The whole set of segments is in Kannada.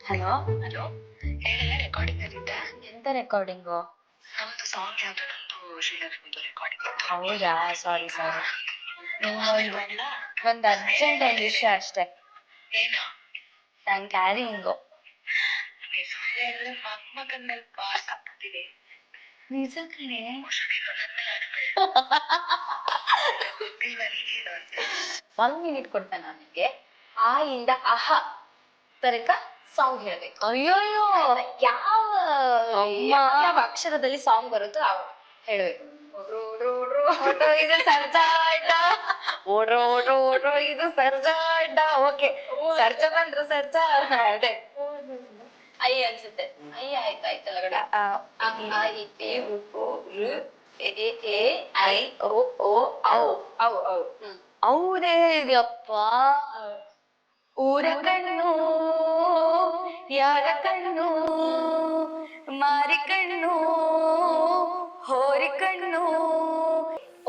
ಹಲೋ, ಹಲೋ, ಹೇಳಲ್ಲ ರೆಕಾರ್ಡಿಂಗ್ ಅಲ್ಲಿದ್ದ. ಎಂತ ರೆಕಾರ್ಡಿಂಗು? ನಮ್ದು ಸಾಂಗ್ ಯಾವ್ದು ಶ್ರೀಲಕ್ಷ್ಮಿದು ರೆಕಾರ್ಡಿಂಗ್. ಹೌದಾ? ಸಾರಿ ಸಾರಿ. ಬೇಡ. ಒಂದು ಅರ್ಜೆಂಟ್ ಒಂದು ವಿಷಯ ಅಷ್ಟೇ. ಏನು? ನಾನು ಕ್ಯಾರಿಂಗು. ಮಗನಲ್ಲಿ ಪಾಸ್ ಆಗ್ತಿದೆ. ನಿಜ ಕಣೆ. ಒಂದ್ ಮಿನಿಟ್ ಕೊಡ್ತೇನೆ ನನಗೆ. ಆ ಇಂದ ಅಹ ತನಕ ಸಾಂಗ್ ಹೇಳ್ಬೇಕು. ಅಯ್ಯೋಯ್ಯೋ, ಯಾವ ಅಕ್ಷರದಲ್ಲಿ ಸಾಂಗ್ ಬರುತ್ತೋ ಹೇಳ್ಬೇಕು. ಇದು ಸರ್ಜಾಟ, ಓಡ್ರೋ ಓಡ್ರೋ ಓಡ್ರೋ ಇದು ಸರ್ಜಾಟ. ಓಕೆ, ಸರ್ಜ ಬಂದ್ರು ಸರ್ಜ. ಅದೇ ಐ ಅನ್ಸುತ್ತೆ. ಐ ಆಯ್ತಾಯ್ತಲ್ಲ ಕಡೆ. ಹೌದೇ ಯಪ್ಪ. ಊರ ಕಣ್ಣು ಯಾರ ಕಣ್ಣು, ಮಾರಿ ಕಣ್ಣು ಹೋರಿ ಕಣ್ಣು.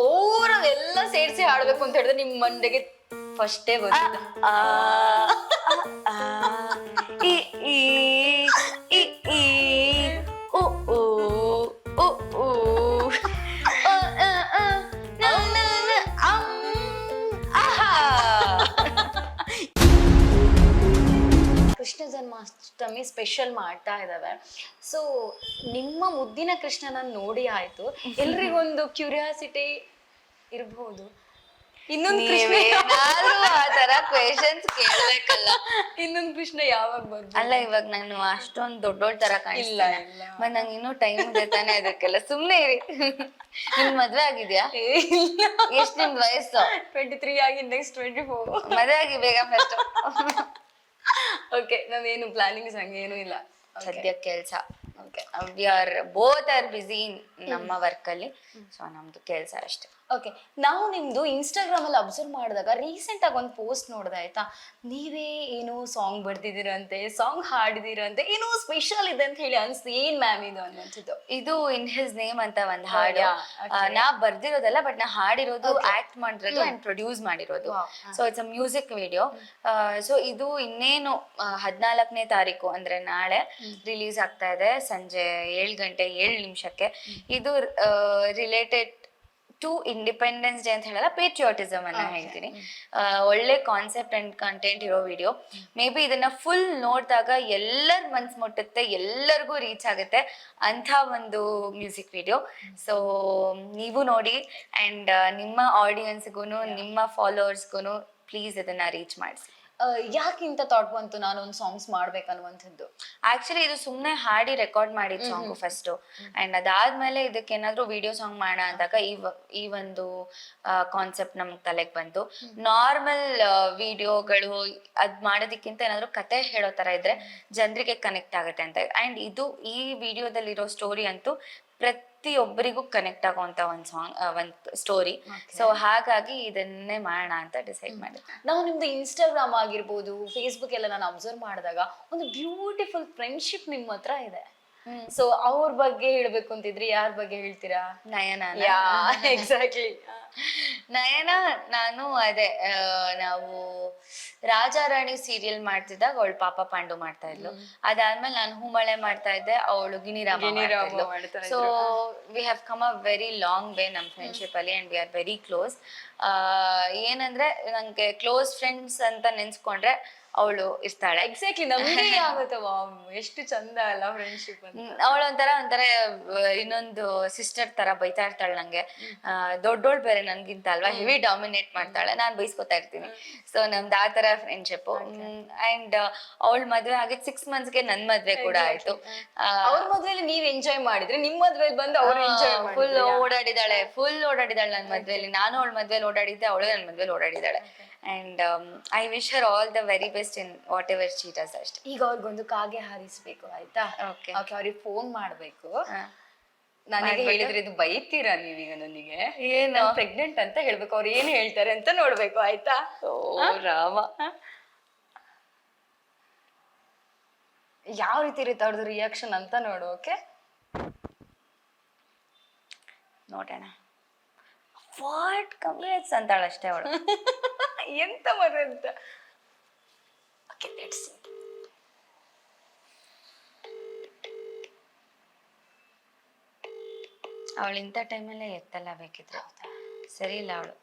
ಓರವೆಲ್ಲ ಸೇರಿಸಿ ಹಾಡ್ಬೇಕು ಅಂತ ಹೇಳಿದ್ರೆ ನಿಮ್ ಮಂಡೆಗೆ ಫಸ್ಟೇ ಬರುತ್ತೆ. ಈ ಈ ಈ ಈ ಉ ಉ ಉ ಉ ಕೃಷ್ಣ ಜನ್ಮಾಷ್ಟಮಿ ಸ್ಪೆಷಲ್ ಮಾಡ್ತಾ ಇದ್ದಾವೆ. ಸೊ ನಿಮ್ಮ ಮುದ್ದಿನ ಕೃಷ್ಣನ ನೋಡಿ ಆಯ್ತು, ಎಲ್ರಿಗೊಂದು ಕ್ಯೂರಿಯಾಸಿಟಿ ಇರ್ಬಹುದು, ಇನ್ನೊಂದು ಕೃಷ್ಣ ಆ ತರ ಕ್ವೆಶನ್ಸ್ ಕೇಳ್ಬೇಕಲ್ಲ. ಇನ್ನೊಂದು ಕೃಷ್ಣ ಯಾವಾಗ ಬರ್ಬೋದು? ಅಲ್ಲ, ಇವಾಗ ನಾನು ಅಷ್ಟೊಂದು ದೊಡ್ಡೋಳ್ ತರ ಕಾಣಿಲ್ಲ. ಮತ್ ನಂಗೆ ಇನ್ನೂ ಟೈಮ್ ಇದೆ ತಾನೇ ಅದಕ್ಕೆಲ್ಲ. ಸುಮ್ನೆ ಇರಿ. ನಿಮ್ ಮದ್ವೆ ಆಗಿದ್ಯಾ? ಎಷ್ಟ್ ನಿಮ್ ವಯಸ್ಸು? 23 ಆಗಿ ನೆಕ್ಸ್ಟ್ 24. ಮದ್ವೆ ಆಗಿ ಬೇಗ ಫಸ್ಟ್. ಓಕೆ, ನಾವೇನು ಪ್ಲಾನಿಂಗ್ಸ್ ಹಂಗೇನು ಇಲ್ಲ ಸದ್ಯ ಕೆಲ್ಸ. We are both are busy ನಮ್ಮ ವರ್ಕ್ ಅಲ್ಲಿ. ಸೊ ನಮ್ದು ಕೆಲ್ಸ ಅಷ್ಟೇ. ಓಕೆ, ನಾವು ನಿಮ್ದು ಇನ್ಸ್ಟಾಗ್ರಾಮ್ ಅಲ್ಲಿ ಅಬ್ಸರ್ವ್ ಮಾಡಿದಾಗ ರೀಸೆಂಟ್ ಆಗಿ ಒಂದು ಪೋಸ್ಟ್ ನೋಡ್ದೆ ಆಯ್ತಾ. ನೀವೇ ಏನೋ ಸಾಂಗ್ ಬರ್ದಿದ್ದೀರಂತೆ, ಸಾಂಗ್ ಹಾಡಿದಿರಂತೆ, ಏನೋ ಸ್ಪೆಷಲ್ ಇದೆ ಅಂತ ಹೇಳಿ ಅನ್ಸ್ತು. ಏನ್ ಮ್ಯಾಮ್ ಇದು ಅನ್ನೋದು? ಇದು ಇನ್ ಹಿಸ್ ನೇಮ್ ಅಂತ ಒಂದ್ ಹಾಡು. ನಾ ಬರ್ದಿರೋದಲ್ಲ, ಬಟ್ ನಾ ಹಾಡಿರೋದು, ಆಕ್ಟ್ ಮಾಡಿರೋದು ಅಂಡ್ ಪ್ರೊಡ್ಯೂಸ್ ಮಾಡಿರೋದು. So it's a music video. So ಇದು ಇನ್ನೇನು 14ನೇ ತಾರೀಕು ಅಂದ್ರೆ ನಾಳೆ ರಿಲೀಸ್ ಆಗ್ತಾ ಇದೆ, ಸಂಜೆ 7 ಗಂಟೆ 7 ನಿಮಿಷಕ್ಕೆ. ಇದು ರಿಲೇಟೆಡ್ ಟು ಇಂಡಿಪೆಂಡೆನ್ಸ್ ಡೇ ಅಂತ ಹೇಳಲ್ಲ, ಪೇಟ್ರಿಯಾಟಿಸಮ್ ಅನ್ನ ಹೇಳ್ತೀನಿ. ಒಳ್ಳೆ ಕಾನ್ಸೆಪ್ಟ್ ಅಂಡ್ ಕಂಟೆಂಟ್ ಇರೋ ವಿಡಿಯೋ. ಮೇ ಬಿ ಇದನ್ನ ಫುಲ್ ನೋಡಿದಾಗ ಎಲ್ಲರ ಮನ್ಸ್ ಮುಟ್ಟುತ್ತೆ, ಎಲ್ಲರಿಗೂ ರೀಚ್ ಆಗುತ್ತೆ ಅಂತ ಒಂದು ಮ್ಯೂಸಿಕ್ ವಿಡಿಯೋ. ಸೊ ನೀವು ನೋಡಿ ಅಂಡ್ ನಿಮ್ಮ ಆಡಿಯನ್ಸ್ಗೂ ನಿಮ್ಮ ಫಾಲೋವರ್ಸ್ಗೂ ಪ್ಲೀಸ್ ಇದನ್ನ ರೀಚ್ ಮಾಡಿಸಿ. ಯಾಕಿಂತ ಥಾಟ್ ಬಂತು ನಾನು ಒಂದು ಸಾಂಗ್ಸ್ ಮಾಡ್ಬೇಕನ್ನುವಂಥದ್ದು? ಆಕ್ಚುಲಿ ಇದು ಸುಮ್ಮನೆ ಹಾಡಿ ರೆಕಾರ್ಡ್ ಮಾಡಿದ ಸಾಂಗು ಫಸ್ಟ್. ಅಂಡ್ ಅದಾದ್ಮೇಲೆ ಇದಕ್ಕೆ ಏನಾದ್ರು ವಿಡಿಯೋ ಸಾಂಗ್ ಮಾಡೋಣ ಅಂದಾಗ ಈ ಒಂದು ಕಾನ್ಸೆಪ್ಟ್ ನಮ್ಗೆ ತಲೆಗೆ ಬಂತು. ನಾರ್ಮಲ್ ವಿಡಿಯೋಗಳು ಅದ್ ಮಾಡೋದಕ್ಕಿಂತ ಏನಾದ್ರು ಕತೆ ಹೇಳೋ ತರ ಇದ್ರೆ ಜನರಿಗೆ ಕನೆಕ್ಟ್ ಆಗುತ್ತೆ ಅಂತ. ಅಂಡ್ ಇದು ಈ ವಿಡಿಯೋದಲ್ಲಿರೋ ಸ್ಟೋರಿ ಅಂತೂ ಪ್ರತಿಯೊಬ್ಬರಿಗೂ ಕನೆಕ್ಟ್ ಆಗುವಂತ ಒಂದ್ ಸಾಂಗ್, ಒಂದ್ ಸ್ಟೋರಿ. ಸೊ ಹಾಗಾಗಿ ಇದನ್ನೇ ಮಾಡೋಣ ಅಂತ ಡಿಸೈಡ್ ಮಾಡಿದ್ದೆ. ನಾವು ನಿಮ್ದು ಇನ್ಸ್ಟಾಗ್ರಾಮ್ ಆಗಿರ್ಬೋದು, ಫೇಸ್ಬುಕ್ ಎಲ್ಲ ನಾನು ಅಬ್ಸರ್ವ್ ಮಾಡಿದಾಗ ಒಂದು ಬ್ಯೂಟಿಫುಲ್ ಫ್ರೆಂಡ್ಶಿಪ್ ನಿಮ್ಮ ಹತ್ರ ಇದೆ. ಸೊ ಅವ್ರ ಬಗ್ಗೆ ಹೇಳ್ಬೇಕು ಅಂತಿದ್ರಿ, ಯಾರ ಬಗ್ಗೆ ಹೇಳ್ತೀರಾ? ನಯನ. ಎಕ್ಸಾಕ್ಟ್ಲಿ. ನಯನ ನಾನು ಅದೇ ನಾವು ರಾಜಾರಾಣಿ ಸೀರಿಯಲ್ ಮಾಡ್ತಿದ್ದಾಗ ಅವಳು ಪಾಪ ಪಾಂಡು ಮಾಡ್ತಾ ಇದ್ಲು. ಅದಾದ್ಮೇಲೆ ನಾನು ಹೂಮಳೆ ಮಾಡ್ತಾ ಇದ್ದೆ, ಅವಳು Giniraama. So we have come a very long way ನಮ್ ಫ್ರೆಂಡ್ಶಿಪ್ ಅಲ್ಲಿ and we are very close. ಏನಂದ್ರೆ ನಂಗೆ ಕ್ಲೋಸ್ ಫ್ರೆಂಡ್ಸ್ ಅಂತ ನೆನ್ಸ್ಕೊಂಡ್ರೆ ಅವಳು ಇರ್ತಾಳೆ. ಎಕ್ಸಾಕ್ಟ್ಲಿ, ನಮ್ಗೆ ಆಗುತ್ತವ. ಎಷ್ಟು ಚಂದ ಅಲ್ಲ ಫ್ರೆಂಡ್ಶಿಪ್ ಅಂತ. ಅವಳು ಒಂಥರ ಇನ್ನೊಂದು ಸಿಸ್ಟರ್ ತರ ಬೈತಾ ಇರ್ತಾಳೆ ನಂಗೆ. ದೊಡ್ಡೋಳ್ ಬೇರೆ ನನ್ಗಿಂತ ಅಲ್ವಾ, ಹೆವಿ ಡಾಮಿನೇಟ್ ಮಾಡ್ತಾಳೆ, ನಾನ್ ಬೈಸ್ಕೊತಾ ಇರ್ತೀನಿ. ಸೊ ನಮ್ದು ಆ ತರ ಫ್ರೆಂಡ್ಶಿಪ್. ಅಂಡ್ ಅವಳ ಮದ್ವೆ ಆಗಿದ್ 6 monthsಗೆ ನನ್ ಮದ್ವೆ ಕೂಡ ಆಯ್ತು. ಅವ್ರ ಮದ್ವೆಲಿ ನೀವ್ ಎಂಜಾಯ್ ಮಾಡಿದ್ರೆ, ನಿಮ್ ಮದ್ವೆಲಿ ಬಂದು ಅವ್ರು ಎಂಜಾಯ್ ಫುಲ್ ಓಡಾಡಿದಾಳೆ ನನ್ ಮದ್ವೆಲಿ. ನಾನು ಅವಳ ಮದ್ವೆಲಿ ಓಡಾಡಿದ್ದೆ, ಅವಳು ನನ್ ಮದ್ವೆಲಿ ಓಡಾಡಿದಾಳೆ. And I wish her all the very best in whatever she does ಅಷ್ಟೇ. ಈಗ ಅವ್ರಿಗೊಂದು ಕಾಗೆ ಹಾರಿಸ್ಬೇಕು ಆಯ್ತಾ? ಓಕೆ, ಅವ್ರಿಗೆ ಫೋನ್ ಮಾಡ್ಬೇಕು. ನನಗೆ ಹೇಳಿದ್ರೆ ಇದು ಬೈತೀರಾ ನೀವೀಗ ನನಗೆ? ಏನು ಪ್ರೆಗ್ನೆಂಟ್ ಅಂತ ಹೇಳ್ಬೇಕು, ಅವ್ರು ಏನ್ ಹೇಳ್ತಾರೆ ಅಂತ ನೋಡ್ಬೇಕು ಆಯ್ತಾ? ಓ ರಾಮ, ಯಾವ ರೀತಿ ಇರುತ್ತೆ ಅವ್ರದ್ದು ರಿಯಾಕ್ಷನ್ ಅಂತ ನೋಡು. ಓಕೆ, ನೋಡೋಣ. ವಾಟ್ ಕಂಗ್ರಾಟ್ಸ್ ಅಂತಾಳ ಅಷ್ಟೇ ಅವಳು. ಎಂತ ಮರ ಅಂತ. Okay, let's see. ಅವಳು ಇಂಥ ಟೈಮಲ್ಲೇ ಎತ್ತಲ್ಲ ಬೇಕಿದ್ರೆ. ಸರಿ ಇಲ್ಲ ಅವಳು.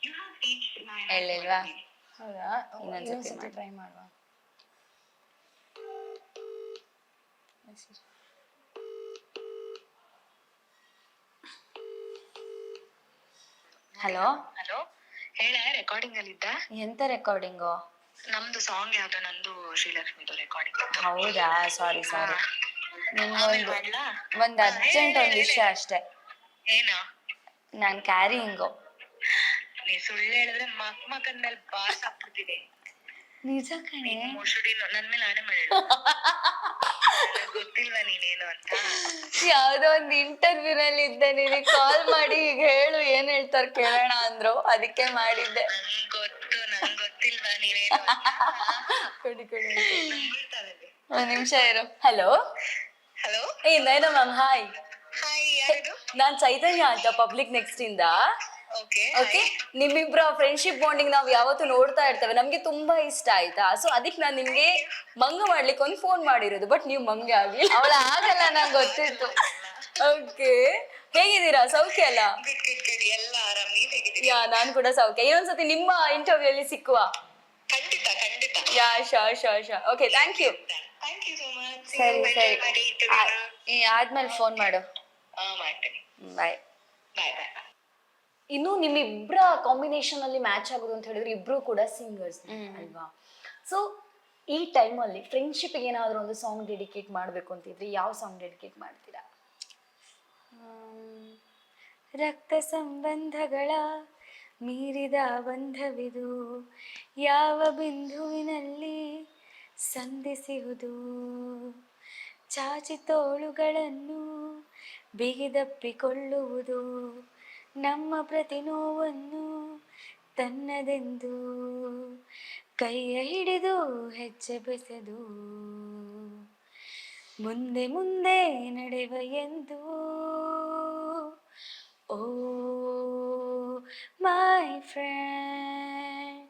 You have reached 9. ಹೇಳಿಲ್ವಾ? ಹೌದಾ? ಇನ್ನೊಂದ್ಸತಿ ಟ್ರೈ ಮಾಡುವ. ಹಲೋ ಹಲೋ, ಹೇಳ, ರೆಕಾರ್ಡಿಂಗ್ ಅಲ್ಲಿ ಇದ್ದ? ಎಂತ ರೆಕಾರ್ಡಿಂಗು? ನಮ್ದು ಸಾಂಗ್ ಯಾವ್ದು, ನಂದು ಶ್ರೀಲಕ್ಷ್ಮಿದು ರೆಕಾರ್ಡಿಂಗ್. ಹೌದಾ? ಸಾರಿ ಆಮೇಲೆ ನಿಮ್ಗೊಂದು ಮಾಡ್ಲಾ? ಒಂದು ಅರ್ಜೆಂಟ್ ಒಂದು ವಿಷಯ ಅಷ್ಟೇ. ಏನು? ನಾನು ಕ್ಯಾರಿಂಗು. ನೀ ಸುಳ್ಳು ಹೇಳಿದ್ರೆ ಮಕ್ಕನ್ ಮೇಲೆ ಬಾಸ್ ಹಾಕ್ಬಿಡ್ತೀನಿ. ನಿಜ ಕಣೆ. ಮುಸುಡಿ ನನ್ ಮೇಲೆ ಆಣೆ ಮಾಡಿ. ಗೊತ್ತಿಲ್ವಾ ನೀನೇನು ಅಂತ? ಯಾವ್ದೋ ಒಂದು ಇಂಟರ್ವ್ಯೂ ನಲ್ಲಿ ಇದ್ದೆ, ನಿನಗೆ ಕಾಲ್ ಮಾಡಿ ಈಗ ಹೇಳು ಏನ್ ಹೇಳ್ತಾರ ಕೇಳೋಣ ಅಂದ್ರು, ಅದಕ್ಕೆ ಮಾಡಿದ್ದೆ. ನಂಗ್ ಗೊತ್ತಿಲ್ವಾ ನೀನೇನು ಅಂತ? ಕೊಡಿ ಒಂದ್ ನಿಮಿಷ ಇರು. ಹಲೋ. ಹಲೋ, ಏ ನಯನ ಮ್ಯಾಮ್, ಹಾಯ್. ಹಾಯ್, ಯಾರಿದು? ನಾನ್ ಚೈತನ್ಯ ಅಂತ, ಪಬ್ಲಿಕ್ ನೆಕ್ಸ್ಟ್ ಇಂದ. ಓಕೆ. ಓಕೆ, ನಿಮ್ಮಿಬ್ರ ಫ್ರೆಂಡ್ಶಿಪ್ ಬಾಂಡಿಂಗ್ ನಾವ್ ಯಾವತ್ತೂ ನೋಡ್ತಾ ಇರ್ತೇವೆ, ನಮ್ಗೆ ತುಂಬಾ ಇಷ್ಟ ಆಯ್ತಾ. ಸೊ ಅದಕ್ಕೆ ನಾನ್ ನಿಮ್ಗೆ ಮಂಗ ಮಾಡ್ಲಿಕ್ಕೆ ಒಂದು ಫೋನ್ ಮಾಡಿರೋದು, ಬಟ್ ನೀವು ಮಂಗ ಆಗ್ಲಿ. ಅವಳ ಆಗಲ್ಲ, ನಂಗೆ ಗೊತ್ತಿತ್ತು. ಓಕೆ, ಹೇಗಿದ್ದೀರಾ? ಸೌಖ್ಯ ಅಲ್ಲ? ಗಿಡ್ ಎಲ್ಲ ಆರಾಮ್. ನೀವ್ ಹೇಗಿದ್ದೀರಿ? ಯಾ, ನಾನ್ ಕೂಡ ಸೌಖ್ಯ. ಇನ್ನೊಂದ್ಸತಿ ನಿಮ್ಮ ಇಂಟರ್ವ್ಯೂ ಅಲ್ಲಿ ಸಿಕ್ಕುವ. ಖಂಡಿತ ಖಂಡಿತ. Yeah, sure. Okay, thank you. Thank you so much. ಸರಿ, ಆದ್ಮೇಲೆ ಫೋನ್ ಮಾಡು. ಮಾಡ್ತೇನೆ. ಬಾಯ್. ಬಾಯ್ ಬಾಯ್. ಇನ್ನು ನಿಮ್ಮಿಬ್ರ ಕಾಂಬಿನೇಷನ್ ಅಲ್ಲಿ ಮ್ಯಾಚ್ ಆಗೋದು ಅಂತ ಹೇಳಿದ್ರೆ ಇಬ್ರು ಕೂಡ ಸಿಂಗರ್ಸ್ ಅಲ್ವಾ. ಸೊ ಈ ಟೈಮಲ್ಲಿ ಫ್ರೆಂಡ್ಶಿಪ್ ಏನಾದ್ರು ಒಂದು ಸಾಂಗ್ ಡೆಡಿಕೇಟ್ ಮಾಡ್ಬೇಕು ಅಂತಿದ್ರೆ ಯಾವ ಸಾಂಗ್ ಡೆಡಿಕೇಟ್ ಮಾಡ್ತೀರಾ? ರಕ್ತ ಸಂಬಂಧಗಳ ಮೀರಿದ ಬಂಧವಿದು, ಯಾವ ಬಿಂದುವಿನಲ್ಲಿ ಸಂಧಿಸುವುದು, ಚಾಚಿ ತೋಳುಗಳನ್ನು ಬಿಗಿದಪ್ಪಿಕೊಳ್ಳುವುದು, ನಮ್ಮ ಪ್ರತಿ ನೋವನ್ನು ತನ್ನದೆಂದು ಕೈಯ ಹಿಡಿದು ಹೆಜ್ಜೆ ಬೆಸೆದು ಮುಂದೆ ಮುಂದೆ ನಡೆವ ಎಂದು. ಓ ಮೈ ಫ್ರೆಂಡ್,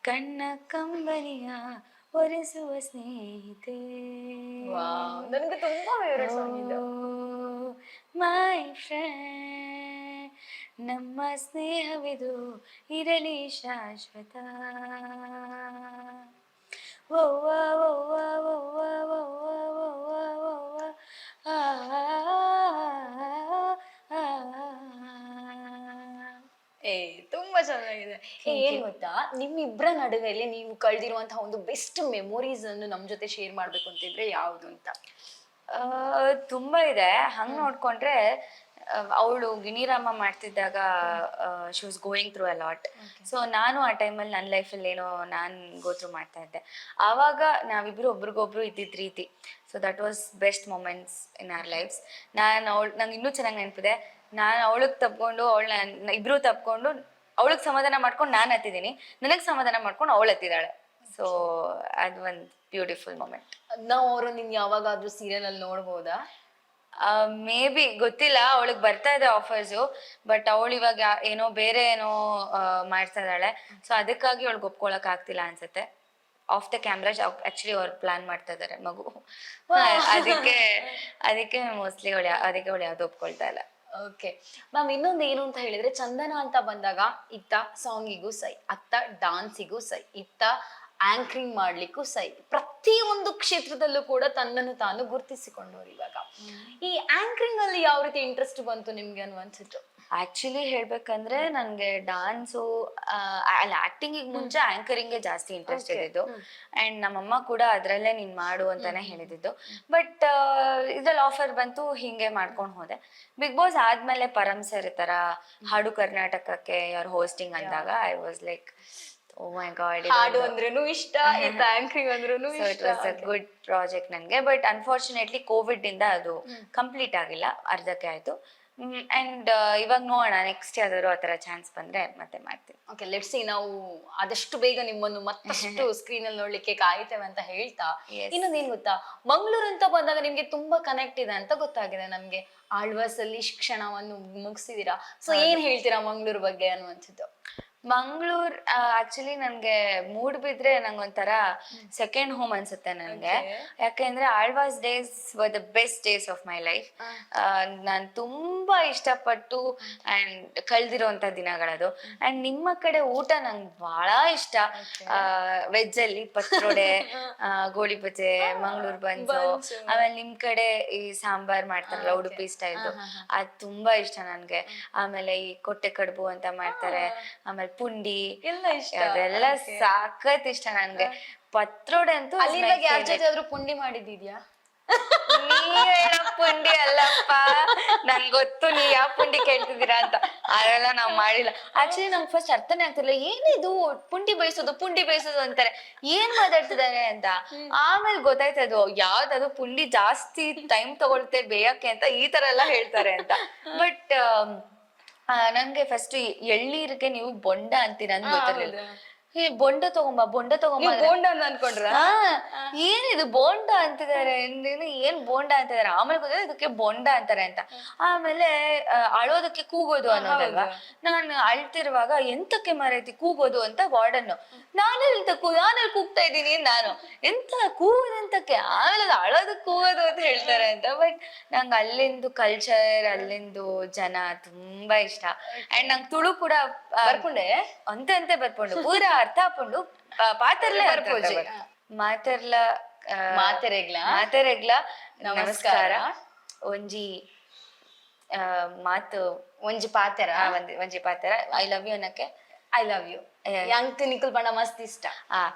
ಕಣ್ಣ ಕಂಬನಿಯ ಒರೆಸುವ ಸ್ನೇಹಿತೆ. ನನಗೆ ತುಂಬಾ ಫೇವರೇಟ್ ಸಾಂಗ್ ಇದು. ಮೈ ಫ್ರೆಂಡ್, ನಮ್ಮ ಸ್ನೇಹವಿದು ಇರಲಿ ಶಾಶ್ವತ. ಓ ಏ, ತುಂಬಾ ಚೆನ್ನಾಗಿದೆ. ಏನ್ ಗೊತ್ತಾ, ನಿಮ್ಮಿಬ್ರ ನಡುವೆಯಲ್ಲಿ ನೀವು ಕಳೆದಿರುವಂತಹ ಒಂದು ಬೆಸ್ಟ್ ಮೆಮೊರೀಸ್ ಅನ್ನು ನಮ್ ಜೊತೆ ಶೇರ್ ಮಾಡ್ಬೇಕು ಅಂತಿದ್ರೆ ಯಾವ್ದು ಅಂತ? ತುಂಬಾ ಇದೆ. ಹಂಗ್ ನೋಡ್ಕೊಂಡ್ರೆ ಅವಳು ಗಿಣಿರಾಮ ಮಾಡ್ತಿದ್ದಾಗ she was going through a lot. So ನಾನು ಆ ಟೈಮಲ್ಲಿ ನನ್ನ ಲೈಫಲ್ಲಿ ಏನೋ ನಾನು ಗೋತ್ರು ಮಾಡ್ತಾ ಇದ್ದೆ. ಆವಾಗ ನಾವಿಬ್ರು ಒಬ್ರಿಗೊಬ್ರು ಇದ್ದಿದ್ದ ರೀತಿ, so that was best moments in our lifes. ನಂಗೆ ಇನ್ನೂ ಚೆನ್ನಾಗಿ ನೆನಪಿದೆ, ನಾನು ಅವಳಿಗೆ ತಪ್ಕೊಂಡು ಇಬ್ರು ತಪ್ಕೊಂಡು ಅವಳಿಗೆ ಸಮಾಧಾನ ಮಾಡ್ಕೊಂಡು ನಾನು ಹತ್ತಿದ್ದೀನಿ, ನನಗೆ ಸಮಾಧಾನ ಮಾಡ್ಕೊಂಡು ಅವಳು ಹತ್ತಿದ್ದಾಳೆ. ಸೊ ಅದು ಒಂದು ಬ್ಯೂಟಿಫುಲ್ ಮೊಮೆಂಟ್. ನಾವು ಅವರು ನಿನ್ ಯಾವಾಗಾದ್ರೂ ಸೀರಿಯಲ್ ಅಲ್ಲಿ ನೋಡ್ಬೋದಾ? ಮೇ ಬಿ, ಗೊತ್ತಿಲ್ಲ. ಅವಳಿಗೆ ಬರ್ತಾ ಇದೆ ಆಫರ್ಸು, ಬಟ್ ಅವಳು ಇವಾಗ ಏನೋ ಬೇರೆ ಏನೋ ಮಾಡ್ತಾ ಇದ್ದಾಳೆ. ಸೊ ಅದಕ್ಕಾಗಿ ಅವಳಿಗೆ ಒಪ್ಕೊಳಕ್ ಆಗ್ತಿಲ್ಲ ಅನ್ಸುತ್ತೆ. ಆಫ್ ದ ಕ್ಯಾಮ್ರಾ ಆಕ್ಚುಲಿ ಅವ್ರು ಪ್ಲಾನ್ ಮಾಡ್ತಾ ಇದಾರೆ ಮಗು. ಅದಕ್ಕೆ ಮೋಸ್ಟ್ಲಿ ಅದಕ್ಕೆ ಅವಳು ಯಾವ್ದು ಒಪ್ಕೊಳ್ತಾ ಇಲ್ಲ. ಓಕೆ ಮ್ಯಾಮ್, ಇನ್ನೊಂದು ಏನು ಅಂತ ಹೇಳಿದ್ರೆ, ಚಂದನ ಅಂತ ಬಂದಾಗ ಇತ್ತ ಸಾಂಗಿಗೂ ಸೈ, ಅತ್ತ ಡಾನ್ಸಿಗೂ ಸೈ, ಇತ್ತ ಆಂಕರಿಂಗ್ ಮಾಡ್ಲಿಕ್ಕೂ ಸೈ, ಪ್ರತಿಯೊಂದು ಕ್ಷೇತ್ರದಲ್ಲೂ ಕೂಡ ತನ್ನನ್ನು ತಾನು ಗುರುತಿಸಿಕೊಂಡವ್ರು. ಇವಾಗ ಈ ಆಂಕರಿಂಗ್ ಅಲ್ಲಿ ಯಾವ ರೀತಿ ಇಂಟ್ರೆಸ್ಟ್ ಬಂತು ನಿಮ್ಗೆ ಅನ್ಸಿತ್ತು? ಆಕ್ಚುಲಿ ಹೇಳ್ಬೇಕಂದ್ರೆ ನನ್ಗೆ ಡಾನ್ಸು ಅಲ್ಲ, ಆಕ್ಟಿಂಗಿಗೆ ಮುಂಚೆ ಆಂಕರಿಂಗ್ಗೆ ಜಾಸ್ತಿ ಇಂಟ್ರೆಸ್ಟ್ ಇದ್ದಿದ್ದು. ಅಂಡ್ ನಮ್ಮಮ್ಮ ಕೂಡ ಅದ್ರಲ್ಲೇ ನೀನ್ ಮಾಡು ಅಂತಾನೆ ಹೇಳಿದ್ದು. ಬಟ್ ಇದ್ರಲ್ಲಿ ಆಫರ್ ಬಂತು, ಹಿಂಗೆ ಮಾಡ್ಕೊಂಡು ಹೋದೆ. ಬಿಗ್ ಬಾಸ್ ಆದ್ಮೇಲೆ ಪರಮ್ ಸರ್ ಈ ತರ ಹಾಡು ಕರ್ನಾಟಕಕ್ಕೆ ಯಾರು ಹೋಸ್ಟಿಂಗ್ ಅಂದಾಗ I was like, oh my God, ಹಾಡು ಅಂದ್ರೂ ಇಷ್ಟ, ಆಂಕರಿಂಗ್ ಅಂದ್ರೂ ಇಷ್ಟ. It was a good project ನನ್ಗೆ. ಬಟ್ ಅನ್ಫಾರ್ಚುನೇಟ್ಲಿ ಕೋವಿಡ್ ಇಂದ ಅದು ಕಂಪ್ಲೀಟ್ ಆಗಿಲ್ಲ, ಅರ್ಧಕ್ಕೆ ಆಯ್ತು. ಅಂಡ್ ಇವಾಗ ನೋಡೋಣ, ನೆಕ್ಸ್ಟ್ ಯಾವ್ದಾದ್ರು ಆ ತರ ಚಾನ್ಸ್ ಬಂದ್ರೆ ಮತ್ತೆ ಮಾಡ್ತೀವಿ. Okay, let's see. ನಾವು ಆದಷ್ಟು ಬೇಗ ನಿಮ್ಮನ್ನು ಮತ್ತಷ್ಟು ಸ್ಕ್ರೀನ್ ಅಲ್ಲಿ ನೋಡ್ಲಿಕ್ಕೆ ಕಾಯ್ತೇವೆ ಅಂತ ಹೇಳ್ತಾ, ಇನ್ನೊಂದೇನ್ ಗೊತ್ತಾ, ಮಂಗಳೂರು ಅಂತ ಬಂದಾಗ ನಿಮ್ಗೆ ತುಂಬಾ ಕನೆಕ್ಟ್ ಇದೆ ಅಂತ ಗೊತ್ತಾಗಿದೆ ನಮ್ಗೆ. ಆಳ್ವಾಸ್ ಅಲ್ಲಿ ಶಿಕ್ಷಣವನ್ನು ಮುಗಿಸಿದೀರಾ. ಸೊ ಏನ್ ಹೇಳ್ತೀರಾ ಮಂಗಳೂರು ಬಗ್ಗೆ ಅನ್ನುವಂಥದ್ದು? ಮಂಗಳೂರು ಆಕ್ಚುಲಿ ನನ್ಗೆ ಮೂಡ್ಬಿದ್ರೆ ನಂಗೊಂಥರ ಸೆಕೆಂಡ್ ಹೋಮ್ ಅನ್ಸುತ್ತೆ ನನ್ಗೆ. ಯಾಕೆಂದ್ರೆ Alva's days were the best days of my life. ನಾನು ತುಂಬಾ ಇಷ್ಟಪಟ್ಟು ಅಂಡ್ ಕಳ್ದಿರೋಂಥ ದಿನಗಳದು. ಅಂಡ್ ನಿಮ್ಮ ಕಡೆ ಊಟ ನಂಗೆ ಬಹಳ ಇಷ್ಟ. ವೆಜ್ ಅಲ್ಲಿ ಪತ್ರೊಡೆ, ಗೋಳಿ ಬಜೆ, ಮಂಗಳೂರು ಬನ್ಸು, ಆಮೇಲೆ ನಿಮ್ ಕಡೆ ಈ ಸಾಂಬಾರ್ ಮಾಡ್ತಾರಲ್ಲ ಉಡುಪಿ ಸ್ಟೈಲ್ದು, ಅದ್ ತುಂಬಾ ಇಷ್ಟ ನನ್ಗೆ. ಆಮೇಲೆ ಈ ಕೊಟ್ಟೆ ಕಡುಬು ಅಂತ ಮಾಡ್ತಾರೆ, ಆಮೇಲೆ ಪುಂಡಿ ಅದೆಲ್ಲ ಸಾಕತ್ ಇಷ್ಟ ನನ್ಗೆ. ಪತ್ರೊಡೆ ಅಂತೂ ಅಲ್ಲಿ ಯಾರ ಜೊತೆ ಆದ್ರೂ ಪುಂಡಿ ಮಾಡಿದ್ಯಾ? ನೀವೇನ ಪುಂಡಿ ಅಲ್ಲಪ್ಪ, ನನ್ ಗೊತ್ತು ನೀವ್ ಯಾವ ಪುಂಡಿ ಕೇಳ್ತಿದ್ದೀರಾ ಅಂತ. ಅದೆಲ್ಲ ನಾವ್ ಮಾಡಿಲ್ಲ. ಆಕ್ಚುಲಿ ನಂಗೆ ಫಸ್ಟ್ ಅರ್ಥನೇ ಆಗ್ತಿರ್ಲಿಲ್ಲ, ಏನಿದು ಪುಂಡಿ ಬೇಯಿಸೋದು ಅಂತಾರೆ, ಏನ್ ಮಾತಾಡ್ತಿದ್ದಾರೆ ಅಂತ. ಆಮೇಲೆ ಗೊತ್ತಾಯ್ತದು ಯಾವ್ದದು ಪುಂಡಿ ಜಾಸ್ತಿ ಟೈಮ್ ತಗೊಳುತ್ತೆ ಬೇಯಕ್ಕೆ ಅಂತ, ಈ ತರ ಎಲ್ಲ ಹೇಳ್ತಾರೆ ಅಂತ. ಬಟ್ ನಂಗೆ ಫಸ್ಟ್ ಎಳ್ನೀರಿಗೆ ನೀವು ಬೊಂಡ ಅಂತೀರ ಅಂತ ಗೊತ್ತಿರ್ಲಿಲ್ಲ. ಬೊಂಡ ತಗೊಂಬ ಬೋಂಡ ಅಂತ ಅನ್ಕೊಂಡ್ರ? ಏನಿದು ಬೋಂಡ ಅಂತಿದ್ದಾರೆ, ಏನ್ ಬೋಂಡ ಅಂತಿದಾರೆ. ಆಮೇಲೆ ಗೊತ್ತಾಯ್ತು ಇದಕ್ಕೆ ಬೊಂಡ ಅಂತಾರೆ ಅಂತ. ಆಮೇಲೆ ಅಳೋದಕ್ಕೆ ಕೂಗೋದು ಅನ್ನೋದಲ್ವಾ. ನಾನು ಅಳ್ತಿರುವಾಗ ಎಂತಕ್ಕೆ ಮರೈತಿ ಕೂಗೋದು ಅಂತ ವಾರ್ಡನ್ನು, ನಾನೆಲ್ಲಿ ಕೂಗ್ತಾ ಇದ್ದೀನಿ ನಾನು, ಎಂತ ಕೂಗೋದಂತಕ್ಕೆ, ಆಮೇಲೆ ಅದು ಅಳೋದಕ್ಕೆ ಕೂಗೋದು ಅಂತ ಹೇಳ್ತಾರೆ ಅಂತ. ಬಟ್ ನಂಗೆ ಅಲ್ಲಿಂದು ಕಲ್ಚರ್, ಅಲ್ಲಿಂದು ಜನ ತುಂಬಾ ಇಷ್ಟ. ಅಂಡ್ ನಂಗೆ ತುಳು ಕೂಡ ಬರ್ಕೊಂಡೆ ಅಂತೆ ಬರ್ಕೊಂಡು ಪೂರ ಅರ್ಥ ಹಾಕೊಂಡು ಪಾತರ್ಲೆ ಮಾತೆರೆಗ್ಲ ನಮಸ್ಕಾರ ಒಂಜಿ ಮಾತು ಒಂಜಿ ಪಾತೆರ ಒಂಜಿ ಪಾತೆರ ಐ ಲವ್ ಯು ಅನ್ನಕ್ಕೆ ಐ ಲವ್ ಯು. ಎಂಕ್ ನಿಕುಲ್ ಪಂಡ ಮಸ್ತ್ ಇಷ್ಟ.